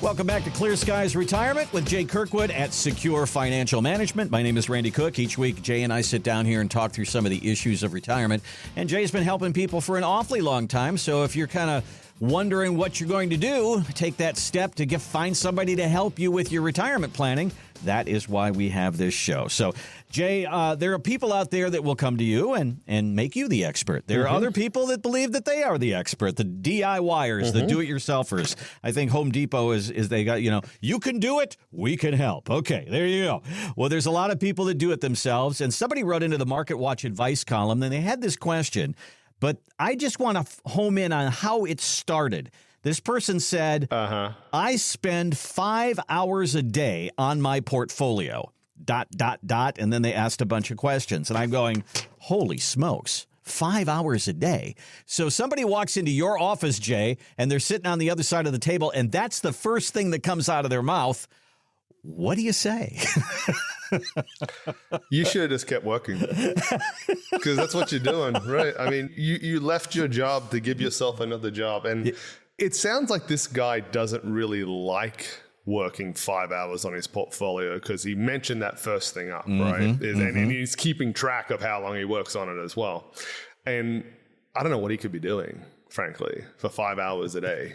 Welcome back to Clear Skies Retirement with Jay Kirkwood at Secure Financial Management. My name is Randy Cook. Each week, Jay and I sit down here and talk through some of the issues of retirement. And Jay's been helping people for an awfully long time. So if you're kind of wondering what you're going to do, take that step to find somebody to help you with your retirement planning. That is why we have this show. So, Jay, there are people out there that will come to you and make you the expert. There are other people that believe that they are the expert, the DIYers, the do-it-yourselfers. I think Home Depot is they got, you can do it, we can help. Okay, there you go. Well, there's a lot of people that do it themselves, and somebody wrote into the Market Watch advice column, and they had this question, but I just want to home in on how it started. This person said, I spend 5 hours a day on my portfolio, ... And then they asked a bunch of questions. And I'm going, holy smokes, 5 hours a day. So somebody walks into your office, Jay, and they're sitting on the other side of the table, and that's the first thing that comes out of their mouth. What do you say? You should have just kept working, because that's what you're doing, right? I mean, you left your job to give yourself another job. And it sounds like this guy doesn't really like working 5 hours on his portfolio, because he mentioned that first thing up, right? And he's keeping track of how long he works on it as well. And I don't know what he could be doing, frankly, for 5 hours a day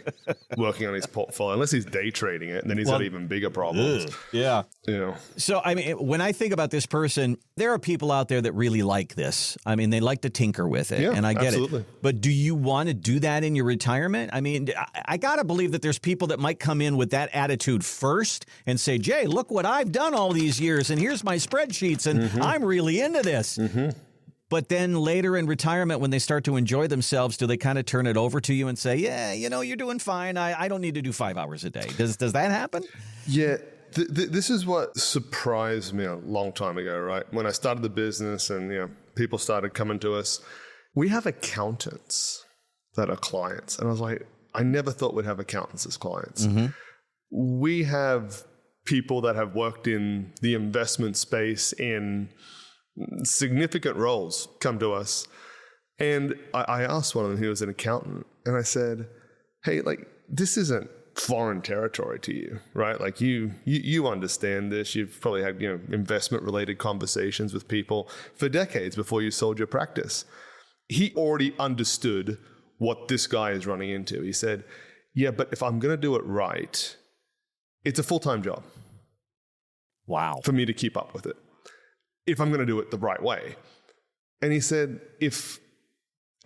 working on his portfolio, unless he's day trading it, and then he's got even bigger problems. Yeah. You know. So, I mean, when I think about this person, there are people out there that really like this. I mean, they like to tinker with it, and I get it. But do you want to do that in your retirement? I mean, I got to believe that there's people that might come in with that attitude first and say, Jay, look what I've done all these years, and here's my spreadsheets, and I'm really into this. But then later in retirement, when they start to enjoy themselves, do they kind of turn it over to you and say, yeah, you're doing fine. I don't need to do 5 hours a day. Does that happen? Yeah. This is what surprised me a long time ago, right? When I started the business and people started coming to us. We have accountants that are clients. And I was like, I never thought we'd have accountants as clients. We have people that have worked in the investment space in significant roles come to us. And I asked one of them, he was an accountant, and I said, hey, this isn't foreign territory to you, right? Like you understand this. You've probably had, investment related conversations with people for decades before you sold your practice. He already understood what this guy is running into. He said, yeah, but if I'm going to do it right, it's a full-time job. Wow. For me to keep up with it, if I'm going to do it the right way. And he said, if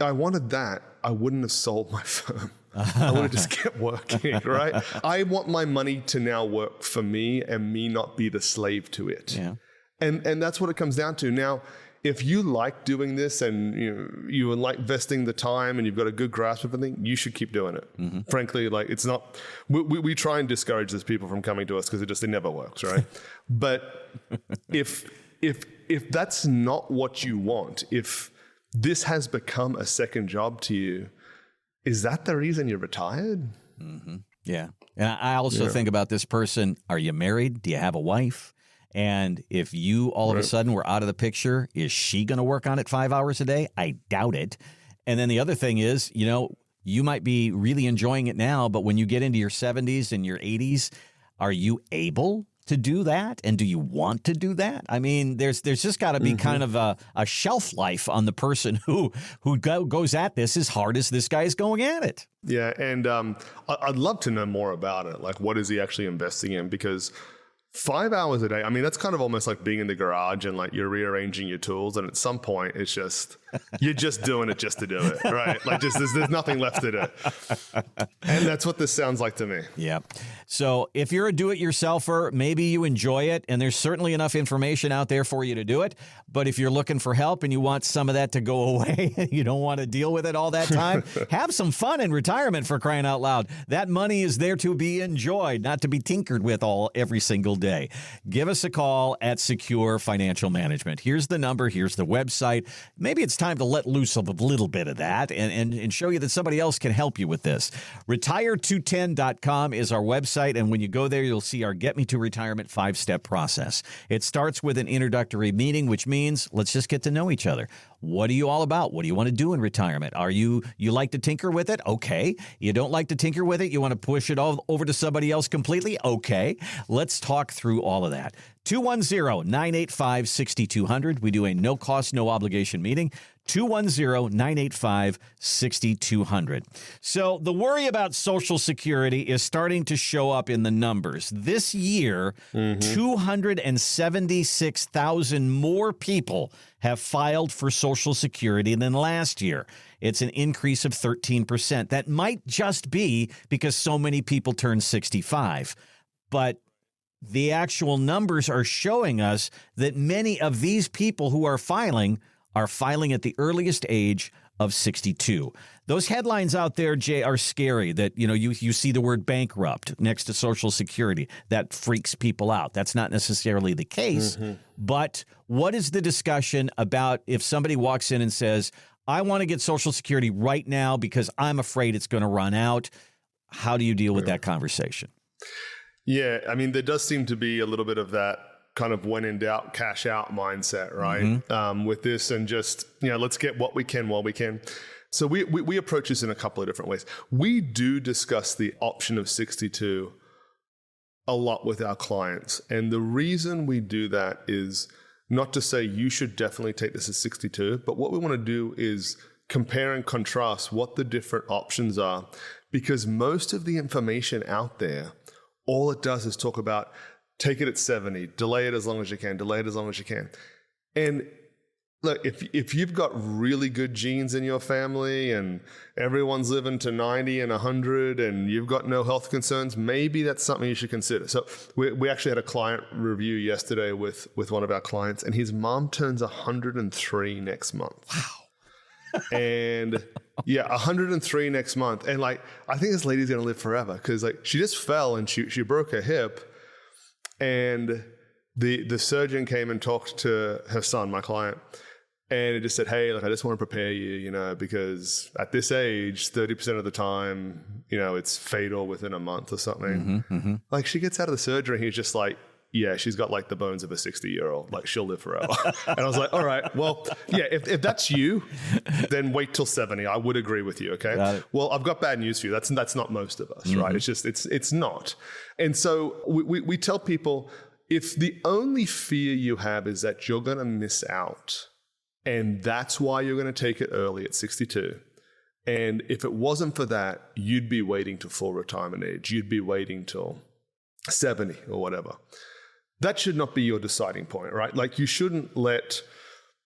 I wanted that, I wouldn't have sold my firm. I would have just kept working, right? I want my money to now work for me and me not be the slave to it. Yeah. And that's what it comes down to. Now, if you like doing this and you like investing the time and you've got a good grasp of everything, you should keep doing it. Frankly, it's not, we try and discourage those people from coming to us because it never works, right? But if that's not what you want, if this has become a second job to you, is that the reason you're retired? Yeah. And I also think about this person. Are you married? Do you have a wife? And if you all of a sudden were out of the picture, is she going to work on it 5 hours a day? I doubt it. And then the other thing is, you might be really enjoying it now, but when you get into your 70s and your 80s, are you able to do that? And do you want to do that? I mean, there's just got to be kind of a shelf life on the person who goes at this as hard as this guy is going at it. Yeah, and I'd love to know more about it. Like, what is he actually investing in? Because 5 hours a day, I mean, that's kind of almost like being in the garage and you're rearranging your tools. And at some point, it's just, you're just doing it just to do it, right? There's nothing left to do. And that's what this sounds like to me. Yeah. So if you're a do-it-yourselfer, maybe you enjoy it, and there's certainly enough information out there for you to do it. But if you're looking for help and you want some of that to go away, you don't want to deal with it all that time, have some fun in retirement, for crying out loud. That money is there to be enjoyed, not to be tinkered with every single day. Give us a call at Secure Financial Management. Here's the number. Here's the website. Maybe it's time to let loose of a little bit of that and show you that somebody else can help you with this. Retire210.com is our website, and when you go there, you'll see our Get Me to Retirement 5-step process. It starts with an introductory meeting, which means let's just get to know each other. What are you all about? What do you want to do in retirement? Are you like to tinker with it? Okay. You don't like to tinker with it? You want to push it all over to somebody else completely? Okay. Let's talk through all of that. 210-985-6200. We do a no-cost, no-obligation meeting. 210-985-6200. So the worry about Social Security is starting to show up in the numbers. This year, 276,000 more people have filed for Social Security than last year. It's an increase of 13%. That might just be because so many people turned 65. But the actual numbers are showing us that many of these people who are filing at the earliest age of 62. Those headlines out there, Jay, are scary that, you see the word bankrupt next to Social Security. That freaks people out. That's not necessarily the case. But what is the discussion about if somebody walks in and says, I want to get Social Security right now because I'm afraid it's going to run out? How do you deal with that conversation? Yeah, I mean, there does seem to be a little bit of that kind of when in doubt, cash out mindset, right? With this, and just, let's get what we can while we can. So we approach this in a couple of different ways. We do discuss the option of 62 a lot with our clients. And the reason we do that is not to say you should definitely take this at 62, but what we want to do is compare and contrast what the different options are, because most of the information out there, all it does is talk about take it at 70, delay it as long as you can, delay it as long as you can. And look, if you've got really good genes in your family and everyone's living to 90 and 100 and you've got no health concerns, maybe that's something you should consider. So we actually had a client review yesterday with one of our clients, and his mom turns 103 next month. Wow. And 103 next month. And I think this lady's going to live forever because she just fell and she broke her hip. And the surgeon came and talked to her son, my client, and it just said, hey, I just want to prepare you, because at this age, 30% of the time, it's fatal within a month or something. She gets out of the surgery and he's just like, yeah, she's got the bones of a 60-year-old. She'll live forever. And I was like, all right, well, yeah, if that's you, then wait till 70. I would agree with you, okay? Well, I've got bad news for you. That's not most of us, right? It's just, it's not. And so we tell people, if the only fear you have is that you're going to miss out, and that's why you're going to take it early at 62, and if it wasn't for that, you'd be waiting till full retirement age. You'd be waiting till 70 or whatever. That should not be your deciding point, right? You shouldn't let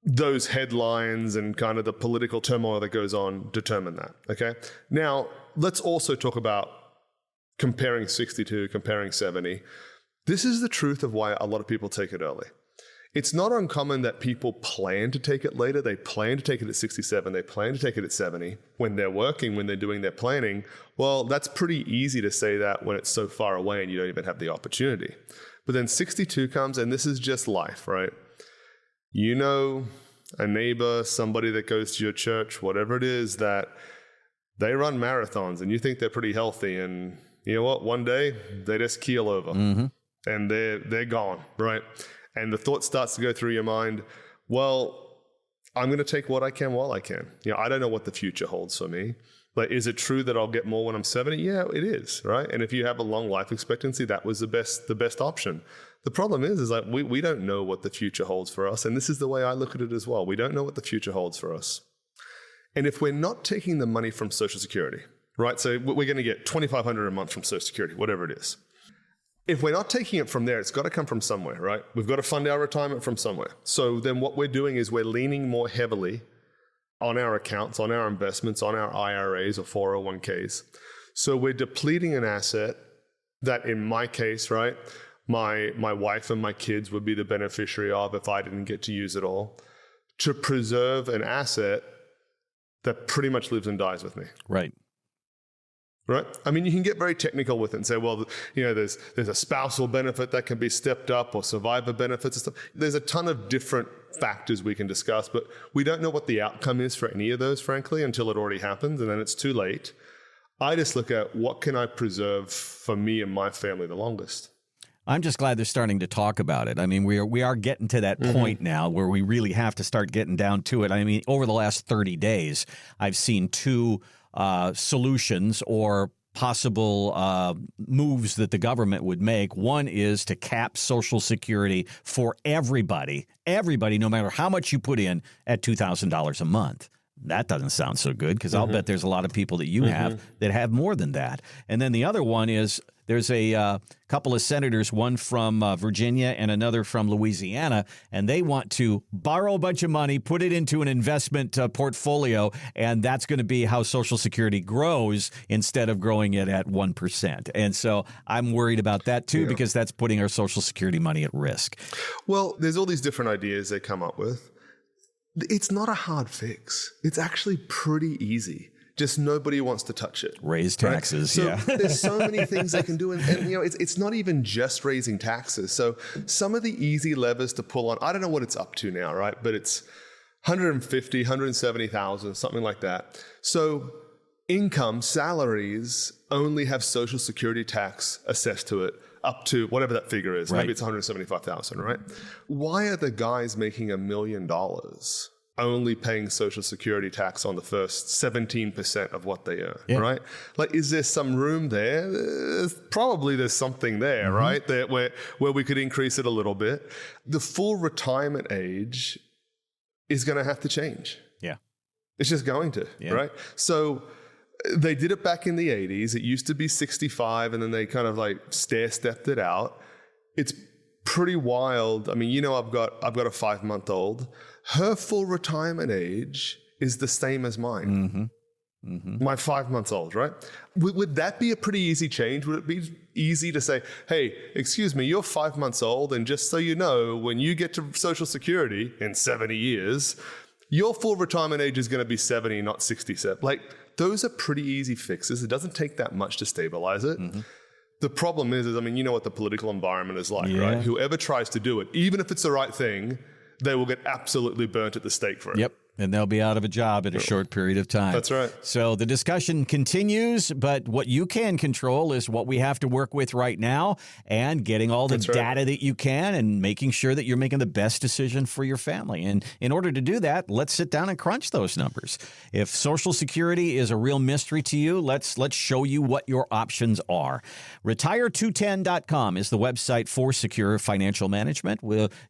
those headlines and kind of the political turmoil that goes on determine that, okay? Now, let's also talk about comparing 62, comparing 70. This is the truth of why a lot of people take it early. It's not uncommon that people plan to take it later. They plan to take it at 67. They plan to take it at 70. When they're working, when they're doing their planning, well, that's pretty easy to say that when it's so far away and you don't even have the opportunity. But then 62 comes, and this is just life, right? A neighbor, somebody that goes to your church, whatever it is, that they run marathons and you think they're pretty healthy, and you know what? One day they just keel over and they're gone, right? And the thought starts to go through your mind, well, I'm going to take what I can while I can. I don't know what the future holds for me. Is it true that I'll get more when I'm 70? Yeah, it is, right? And if you have a long life expectancy, that was the best option. The problem is we don't know what the future holds for us. And this is the way I look at it as well. We don't know what the future holds for us. And if we're not taking the money from Social Security, right? So we're going to get $2,500 a month from Social Security, whatever it is. If we're not taking it from there, it's got to come from somewhere, right? We've got to fund our retirement from somewhere. So then what we're doing is we're leaning more heavily on our accounts, on our investments, on our IRAs or 401ks. So we're depleting an asset that, in my case, right, my wife and my kids would be the beneficiary of if I didn't get to use it all, to preserve an asset that pretty much lives and dies with me. Right. Right. I mean, you can get very technical with it and say, well, there's a spousal benefit that can be stepped up or survivor benefits and stuff. There's a ton of different factors we can discuss, but we don't know what the outcome is for any of those, frankly, until it already happens, and then it's too late. I just look at what can I preserve for me and my family the longest. I'm just glad they're starting to talk about it. I mean, we are getting to that point now where we really have to start getting down to it. I mean, over the last 30 days, I've seen two solutions or possible moves that the government would make. One is to cap Social Security for everybody, no matter how much you put in, at $2,000 a month. That doesn't sound so good, because I'll bet there's a lot of people that you have that have more than that. And then the other one is there's a couple of senators, one from Virginia and another from Louisiana, and they want to borrow a bunch of money, put it into an investment portfolio, and that's going to be how Social Security grows instead of growing it at 1%. And so I'm worried about that, too, because that's putting our Social Security money at risk. Well, there's all these different ideas they come up with. It's not a hard fix. It's actually pretty easy. Just nobody wants to touch it. Raise taxes, right? So there's so many things they can do. And it's not even just raising taxes. So some of the easy levers to pull on, I don't know what it's up to now, right? But it's 150, 170,000, something like that. So income, salaries only have Social Security tax assessed to it up to whatever that figure is. Right. Maybe it's 175,000, right? Why are the guys making $1 million only paying Social Security tax on the first 17% of what they earn, right? Like, is there some room there? Probably there's something there, right? That where we could increase it a little bit. The full retirement age is going to have to change. Yeah. It's just going to, right? So they did it back in the 80s. It used to be 65, and then they kind of like stair-stepped it out. It's pretty wild. I mean, I've got a 5-month-old. Her full retirement age is the same as mine. My 5-month-old, right? Would that be a pretty easy change? Would it be easy to say, hey, excuse me, you're 5 months old, and just so you know, when you get to Social Security in 70 years, your full retirement age is going to be 70, not 67. Like, those are pretty easy fixes. It doesn't take that much to stabilize it. The problem is, I mean, you know what the political environment is like, right? Whoever tries to do it, even if it's the right thing, they will get absolutely burnt at the stake for it. Yep. And they'll be out of a job in a short period of time. That's right. So the discussion continues, but what you can control is what we have to work with right now, and getting all the data that you can and making sure that you're making the best decision for your family. And in order to do that, let's sit down and crunch those numbers. If Social Security is a real mystery to you, let's show you what your options are. Retire210.com is the website for Secure Financial Management.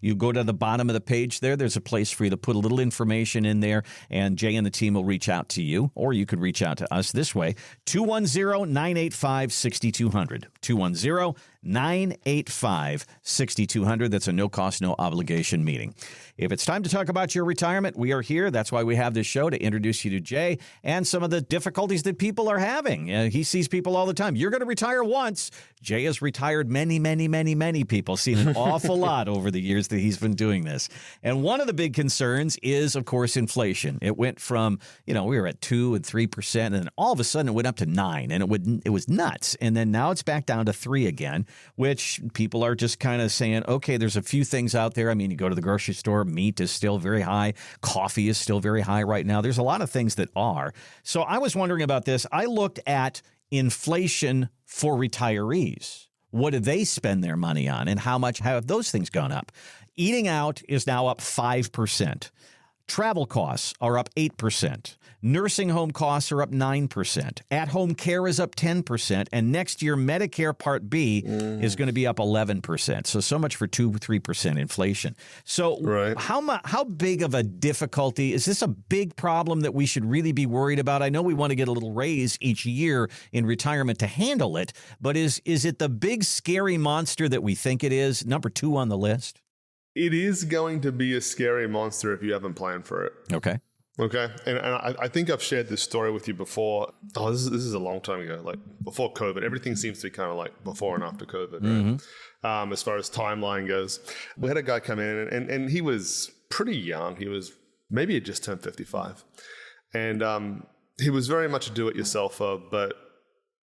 You go to the bottom of the page there. There's a place for you to put a little information in there, and Jay and the team will reach out to you, or you could reach out to us this way, 210-985-6200, 210-985-6200. That's a no-cost, no-obligation meeting. If it's time to talk about your retirement, we are here. That's why we have this show, to introduce you to Jay and some of the difficulties that people are having. He sees people all the time. You're going to retire once. Jay has retired many, many, many, many people, seen an awful lot over the years that he's been doing this. And one of the big concerns is, of course, inflation. It went from, we were at 2 and 3%, and then all of a sudden it went up to 9, and it was nuts. And then now it's back down to 3 again, which people are just kind of saying, okay, there's a few things out there. I mean, you go to the grocery store, meat is still very high. Coffee is still very high right now. There's a lot of things that are. So I was wondering about this. I looked at inflation for retirees. What do they spend their money on, and how much have those things gone up? Eating out is now up 5%. Travel costs are up 8%. Nursing home costs are up 9%. At-home care is up 10%. And next year, Medicare Part B is going to be up 11%. So much for 2-3% inflation. So how big of a difficulty? Is this a big problem that we should really be worried about? I know we want to get a little raise each year in retirement to handle it, but is it the big scary monster that we think it is? Number 2 on the list? It is going to be a scary monster if you haven't planned for it. Okay. And I think I've shared this story with you before. This is a long time ago, like before COVID. Everything seems to be kind of like before and after COVID, right? As far as timeline goes. We had a guy come in, and he was pretty young. He was, maybe he had just turned 55. And he was very much a do-it-yourselfer, but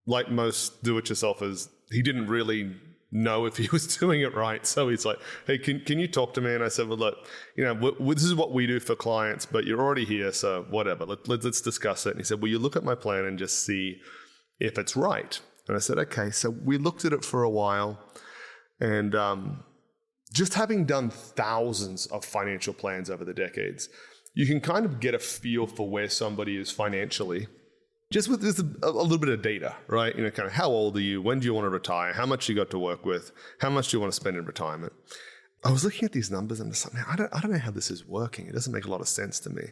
like most do-it-yourselfers, he didn't really know if he was doing it right. So he's like, hey, can you talk to me? And I said, well, look, this is what we do for clients, but you're already here, so whatever. Let's discuss it. And he said, well, you look at my plan and just see if it's right. And I said, okay. So we looked at it for a while, and just having done thousands of financial plans over the decades, you can kind of get a feel for where somebody is financially, just with just a little bit of data, right? Kind of how old are you? When do you want to retire? How much you got to work with? How much do you want to spend in retirement? I was looking at these numbers and I was like, man, I don't know how this is working. It doesn't make a lot of sense to me.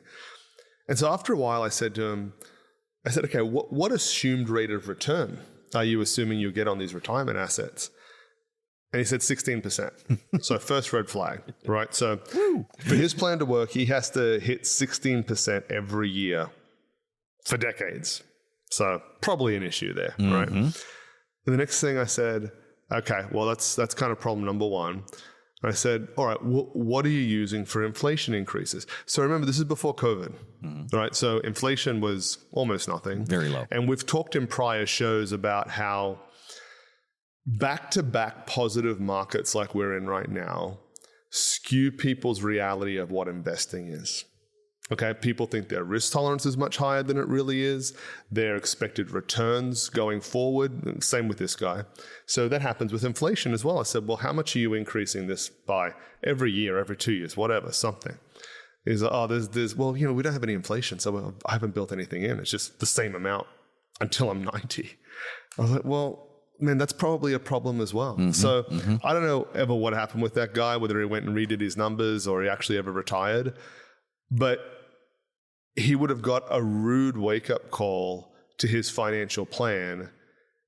And so after a while, I said to him, okay, what assumed rate of return are you assuming you'll get on these retirement assets? And he said 16%. So first red flag, right? So for his plan to work, he has to hit 16% every year for decades. So probably an issue there, right? And the next thing I said, okay, well, that's kind of problem number one. And I said, all right, what are you using for inflation increases? So remember, this is before COVID, right? So inflation was almost nothing. Very low. And we've talked in prior shows about how back-to-back positive markets like we're in right now skew people's reality of what investing is. Okay, people think their risk tolerance is much higher than it really is. Their expected returns going forward, same with this guy. So that happens with inflation as well. I said, well, how much are you increasing this by every year, every 2 years, whatever, something? He's like, oh, well, we don't have any inflation, so I haven't built anything in. It's just the same amount until I'm 90. I was like, well, man, that's probably a problem as well. I don't know ever what happened with that guy, whether he went and redid his numbers or he actually ever retired. But he would have got a rude wake-up call to his financial plan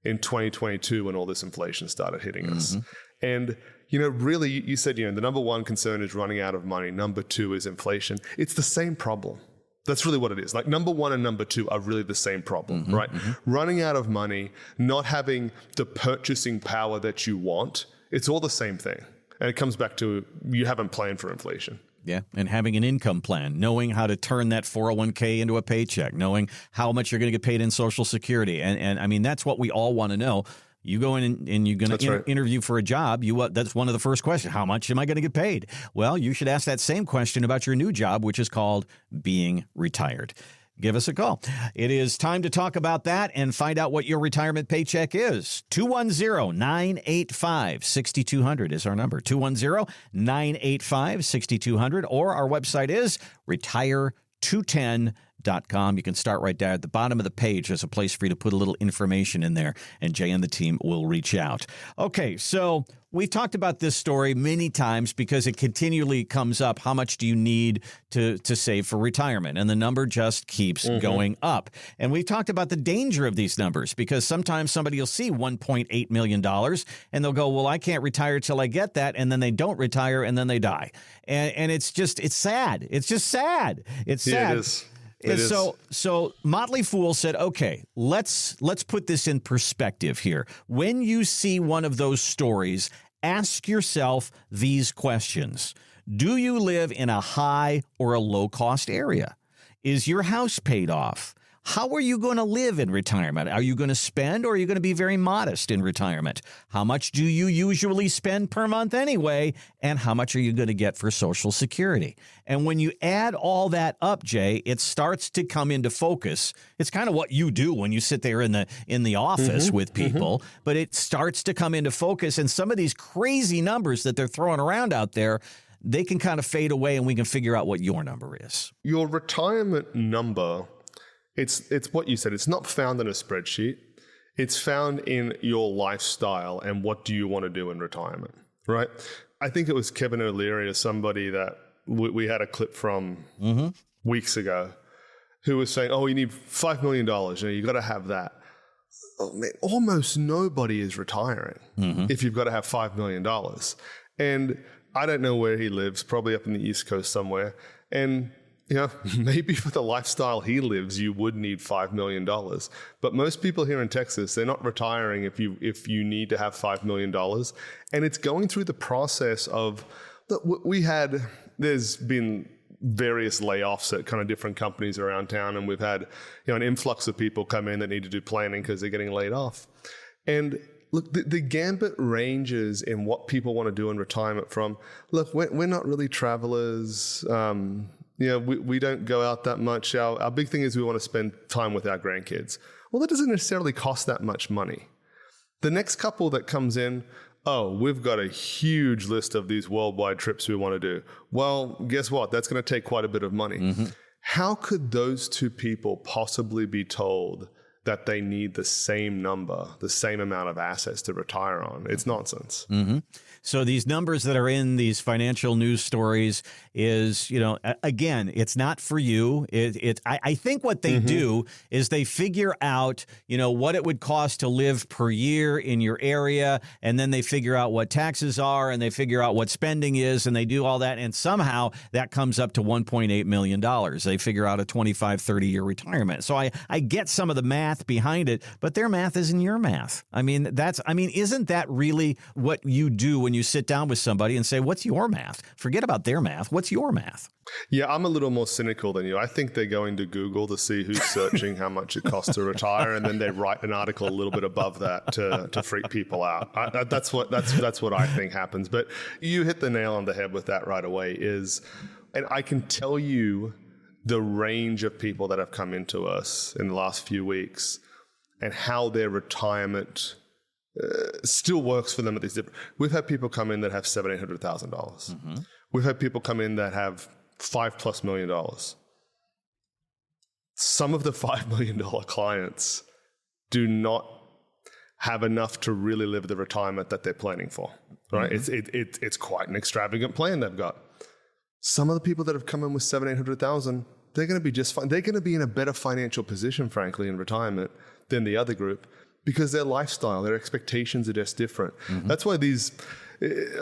in 2022 when all this inflation started hitting us. And, really, you said, the number one concern is running out of money. Number two is inflation. It's the same problem. That's really what it is. Like number one and number two are really the same problem, right? Running out of money, not having the purchasing power that you want, it's all the same thing. And it comes back to you haven't planned for inflation. Yeah, and having an income plan, knowing how to turn that 401k into a paycheck, knowing how much you're going to get paid in Social Security. And I mean, that's what we all want to know. You go in and you're going to interview for a job. That's one of the first questions. How much am I going to get paid? Well, you should ask that same question about your new job, which is called being retired. Give us a call. It is time to talk about that and find out what your retirement paycheck is. 210-985-6200 is our number. 210-985-6200, or our website is retire210.com. You can start right there at the bottom of the page. There's a place for you to put a little information in there, and Jay and the team will reach out. Okay, so we've talked about this story many times because it continually comes up. How much do you need to save for retirement? And the number just keeps going up. And we've talked about the danger of these numbers because sometimes somebody will see $1.8 million and they'll go, well, I can't retire till I get that. And then they don't retire and then they die. And it's sad. It's just sad. It's sad. It is. So Motley Fool said, okay, let's put this in perspective here. When you see one of those stories, ask yourself these questions. Do you live in a high or a low cost area? Is your house paid off? How are you going to live in retirement? Are you going to spend or are you going to be very modest in retirement? How much do you usually spend per month anyway? And how much are you going to get for Social Security? And when you add all that up, Jay, it starts to come into focus. It's kind of what you do when you sit there in the office with people, but it starts to come into focus. And some of these crazy numbers that they're throwing around out there, they can kind of fade away and we can figure out what your number is. Your retirement number, it's what you said. It's not found in a spreadsheet. It's found in your lifestyle and what do you want to do in retirement, right? I think it was Kevin O'Leary or somebody that we had a clip from weeks ago who was saying, oh, you need $5 million. You got to have that. Oh, man, almost nobody is retiring if you've got to have $5 million. And I don't know where he lives, probably up in the East Coast somewhere. And maybe for the lifestyle he lives, you would need $5 million. But most people here in Texas, they're not retiring if you need to have $5 million. And it's going through the process of, there's been various layoffs at kind of different companies around town, and we've had an influx of people come in that need to do planning because they're getting laid off. And look, the gambit ranges in what people want to do in retirement from, look, we're not really travelers. We don't go out that much. Our big thing is we want to spend time with our grandkids. Well, that doesn't necessarily cost that much money. The next couple that comes in, we've got a huge list of these worldwide trips we want to do. Well, guess what? That's going to take quite a bit of money. Mm-hmm. How could those two people possibly be told that they need the same amount of assets to retire on? It's nonsense. Mm-hmm. So these numbers that are in these financial news stories is, again, it's not for you. I think what they do is they figure out, what it would cost to live per year in your area. And then they figure out what taxes are, and they figure out what spending is, and they do all that. And somehow that comes up to $1.8 million. They figure out a 25, 30-year retirement. So I get some of the math behind it, but their math isn't your math. Isn't that really what you do when you sit down with somebody and say, what's your math? Forget about their math. What's your math? Yeah, I'm a little more cynical than you. I think they're going to Google to see who's searching how much it costs to retire, and then they write an article a little bit above that to freak people out. That's what I think happens. But you hit the nail on the head with that right away. And I can tell you the range of people that have come into us in the last few weeks and how their retirement still works for them at these different. We've had people come in that have $700,000-800,000. Mm-hmm. We've had people come in that have $5+ million. Some of the $5 million clients do not have enough to really live the retirement that they're planning for. Right? Mm-hmm. It's quite an extravagant plan they've got. Some of the people that have come in with $700,000, they're going to be just fine. They're going to be in a better financial position, frankly, in retirement than the other group, because their lifestyle, their expectations are just different. Mm-hmm. That's why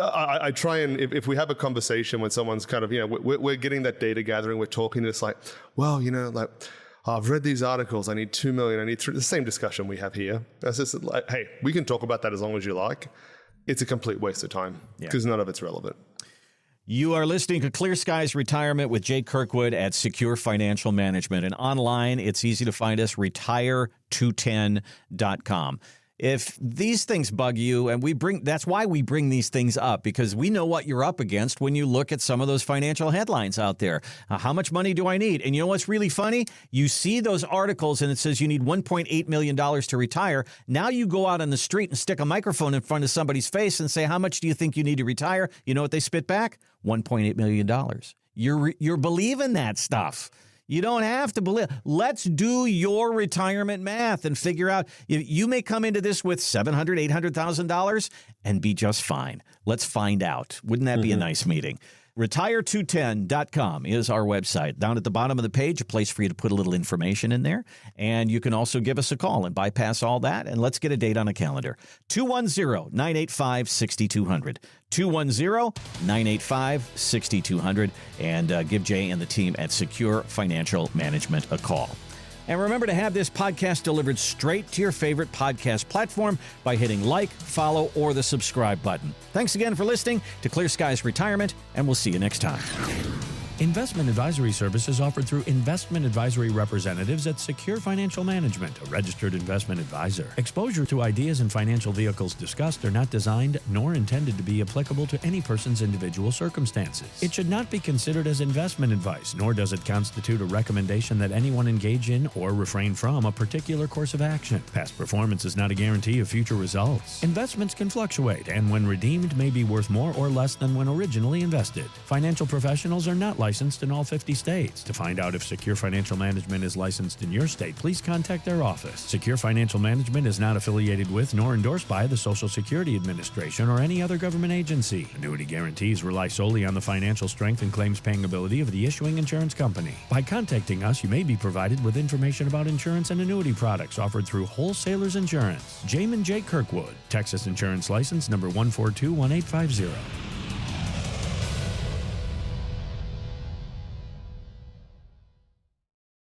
I try and, if we have a conversation when someone's kind of, we're getting that data gathering, we're talking, it's like, well, I've read these articles, I need 2 million, I need 3, the same discussion we have here. That's just like, hey, we can talk about that as long as you like. It's a complete waste of time because none of it's relevant. You are listening to Clear Skies Retirement with Jay Kirkwood at Secure Financial Management. And online, it's easy to find us, retire210.com. If these things bug you, and that's why we bring these things up, because we know what you're up against when you look at some of those financial headlines out there. How much money do I need? And you know what's really funny? You see those articles and it says you need $1.8 million to retire. Now you go out on the street and stick a microphone in front of somebody's face and say, how much do you think you need to retire? You know what they spit back? $1.8 million. You're believing that stuff. You don't have to believe. Let's do your retirement math and figure out. You may come into this with $700,000, $800,000 and be just fine. Let's find out. Wouldn't that be a nice meeting? Retire210.com is our website. Down at the bottom of the page, a place for you to put a little information in there. And you can also give us a call and bypass all that. And let's get a date on a calendar. 210-985-6200. 210-985-6200. And give Jay and the team at Secure Financial Management a call. And remember to have this podcast delivered straight to your favorite podcast platform by hitting like, follow, or the subscribe button. Thanks again for listening to Clear Skies Retirement, and we'll see you next time. Investment advisory services offered through investment advisory representatives at Secure Financial Management, a registered investment advisor. Exposure to ideas and financial vehicles discussed are not designed nor intended to be applicable to any person's individual circumstances. It should not be considered as investment advice, nor does it constitute a recommendation that anyone engage in or refrain from a particular course of action. Past performance is not a guarantee of future results. Investments can fluctuate, and when redeemed may be worth more or less than when originally invested. Financial professionals are not licensed in all 50 states. To find out if Secure Financial Management is licensed in your state, please contact their office. Secure Financial Management is not affiliated with nor endorsed by the Social Security Administration or any other government agency. Annuity guarantees rely solely on the financial strength and claims-paying ability of the issuing insurance company. By contacting us, you may be provided with information about insurance and annuity products offered through Wholesalers Insurance. Jamin J. Kirkwood, Texas Insurance License number 1421850.